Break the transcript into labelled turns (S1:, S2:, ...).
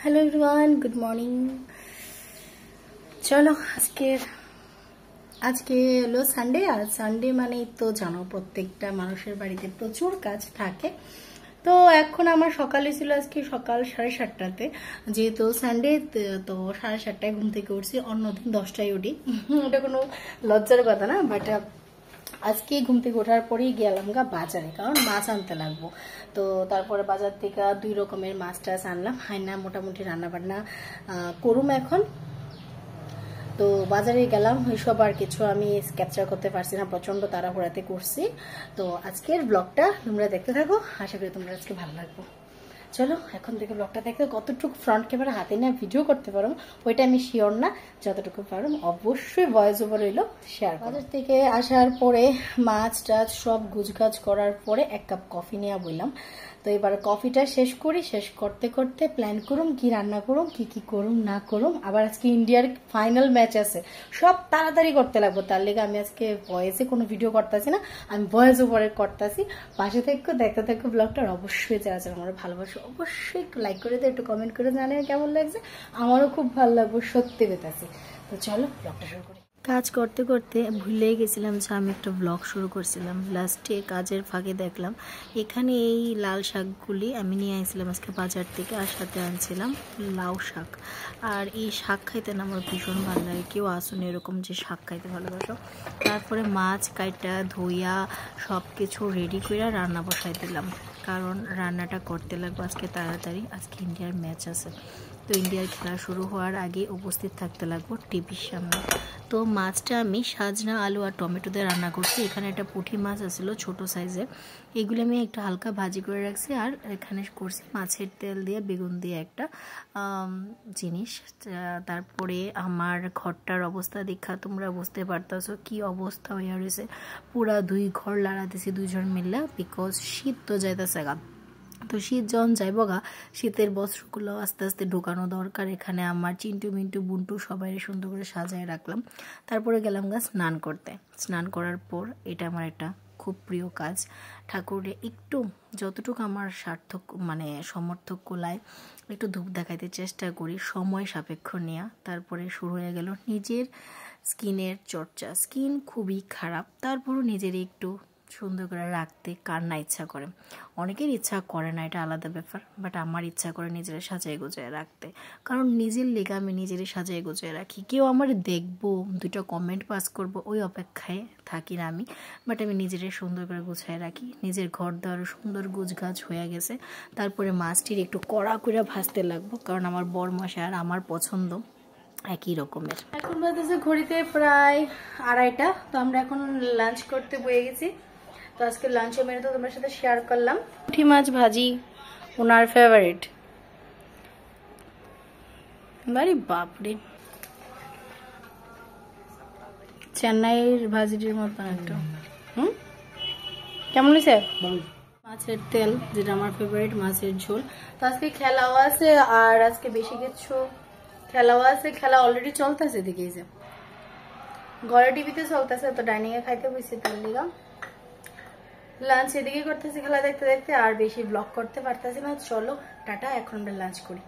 S1: Hello everyone, good morning. চলো আজকে হলো সানডে। আর সানডে মানেই তো জানো প্রত্যেকটা মানুষের বাড়িতে প্রচুর কাজ থাকে। তো এখন আমার সকালে ছিল আজকে সকাল 7:30টাতে, যেহেতু সানডে তো 7:30টায় ঘুম থেকে উঠছি। অন্যদিন 10টায় উঠি, এটা কোনো লজ্জার কথা না, বাট আজকে ঘুম থেকে ওঠার পরেই গেলাম বাজারে, কারণ মাছ আনতে লাগবো। তো তারপরে বাজার থেকে 2 রকমের মাছ টাছ আনলাম। হাইনা মোটামুটি রান্নাবান্না করুম এখন। তো বাজারে গেলাম, ওইসব আর কিছু আমি ক্যাপচার করতে পারছি না, প্রচন্ড তাড়াহুড়াতে করছি। তো আজকের ব্লগটা তোমরা দেখতে থাকো, আশা করি তোমরা আজকে ভালো লাগবে। চলো এখন থেকে ব্লগটা দেখতে। কতটুকু ফ্রন্ট ক্যামেরা হাতে নিয়ে ভিডিও করতে পারো ওইটা আমি শিওর না, যতটুকু পারো অবশ্যই ভয়েস ওভার হইলো শেয়ার। বাজার থেকে আসার পরে মাছ টাছ সব গুছগাছ করার পরে 1 কাপ কফি নিয়ে বললাম। তো এবার কফিটা শেষ করি, শেষ করতে করতে প্ল্যান করুম কি রান্না করুম, কি করুম না করুম। আবার আজকে ইন্ডিয়ার ফাইনাল ম্যাচ আছে, সব তাড়াতাড়ি করতে লাগবো। তার লেগে আমি আজকে ভয়েসে কোনো ভিডিও করতেছি না, আমি ভয়েস ওভারে করতেছি। পাশে থেকে দেখতে থাকো ব্লগটা। অবশ্যই যারা যারা আমার ভালোবাসো অবশ্যই একটু লাইক করে দেয়, একটু কমেন্ট করে জানে কেমন লাগছে। আমারও খুব ভালো লাগবে, সত্যি বেতাছে। তো চলো ব্লগটা শুরু করি। কাজ করতে করতে ভুলে গেছিলাম যে আমি একটা ব্লগ শুরু করছিলাম। লাস্টে কাজের ফাঁকে দেখলাম এখানে এই লাল শাকগুলি আমি নিয়ে আসছিলাম আজকে বাজার থেকে, আর সাথে আনছিলাম লাউ শাক। আর এই শাক খাইতে না আমার ভীষণ ভালো লাগে। কেউ আসুন এরকম যে শাক খাইতে ভালোবাসো। তারপরে মাছ কাইটা ধুইয়া সব কিছু রেডি করে রান্না বসাই দিলাম, কারণ রান্নাটা করতে লাগবে আজকে তাড়াতাড়ি। আজকে ইন্ডিয়ার ম্যাচ আছে, তো ইন্ডিয়ার খেলা শুরু হওয়ার আগে উপস্থিত থাকতে লাগবো টিভির সামনে। তো মাছটা আমি সাজনা আলু আর টমেটো দিয়ে রান্না করছি। এখানে একটা পুঁটি মাছ আসছিল ছোট সাইজের, এগুলো আমি একটু হালকা ভাজি করে রাখছি। আর এখানে করছি মাছের তেল দিয়ে বেগুন দিয়ে একটা জিনিস। তারপরে আমার ঘরটার অবস্থা দেখা তোমরা বুঝতে পারতেছো কি অবস্থা হয়ে রয়েছে। পুরা 2 ঘর লাড়া দিছি 2 জন মিললে, বিকজ শীত তো যাইতেছে গা। তো শীত যখন যাইব গা, শীতের বস্ত্রগুলো আস্তে আস্তে ঢোকানো দরকার। এখানে আমার চিন্টু মিন্টু বুন্টু সবাই সুন্দর করে সাজায় রাখলাম। তারপরে গেলাম স্নান করতে। স্নান করার পর এটা আমার একটা খুব প্রিয় কাজ, ঠাকুরে একটু যতটুকু আমার সার্থক মানে সমর্থক কোলায় একটু ধূপ দেখাইতে চেষ্টা করি, সময় সাপেক্ষ নেওয়া। তারপরে শুরু হয়ে গেল নিজের স্কিনের চর্চা। স্কিন খুবই খারাপ, তারপরও নিজের একটু সুন্দর করে রাখতে কার না ইচ্ছা করে। অনেকের ইচ্ছা করে না, এটা আলাদা ব্যাপার, বাট আমার ইচ্ছা করে নিজের সাজায় গোছায় রাখতে। কারণ নিজের লেগে আমি নিজের সাজায় গোছায় রাখি। কেউ আমার দেখবো, 2টা কমেন্ট পাস করবো, ওই অপেক্ষায় থাকি না আমি। বাট আমি নিজের সুন্দর করে গোছায় রাখি। নিজের ঘর দ্বার সুন্দর গুছগাছ হয়ে গেছে। তারপরে মাছটির একটু কড়া করে ভাজতে লাগবো, কারণ আমার বর মশাই আর আমার পছন্দ একই রকমের। এখন বাজে ঘড়িতে প্রায় 2:30টা। তো আমরা এখন লাঞ্চ করতে বয়ে গেছি। তো আজকে লাঞ্চের মেনু তো তোমার সাথে শেয়ার করলাম। পুঁটি মাছ ভাজি ওনার ফেভারিট। বাড়ি বাপরে, চেন্নাইয়ের ভাজিটির মতন একটা। কেমন হয়েছে? মাছের তেল, যেটা আমার ফেভারিট, মাছের ঝোল। তো আজকে খেলাও আছে, আর আজকে বেশি কিছু খেলাও আছে। খেলা অলরেডি চলতেছে, দেখেই যে ঘরে টিভিতে চলতেছে, তো ডাইনিং এ খাইতে বসে তার লিগা লাঞ্চ এদিকে করতেছি খেলা দেখতে দেখতে। আর বেশি ব্লগ করতে পারতেছি না। চলো টাটা, এখন আমরা লাঞ্চ করি।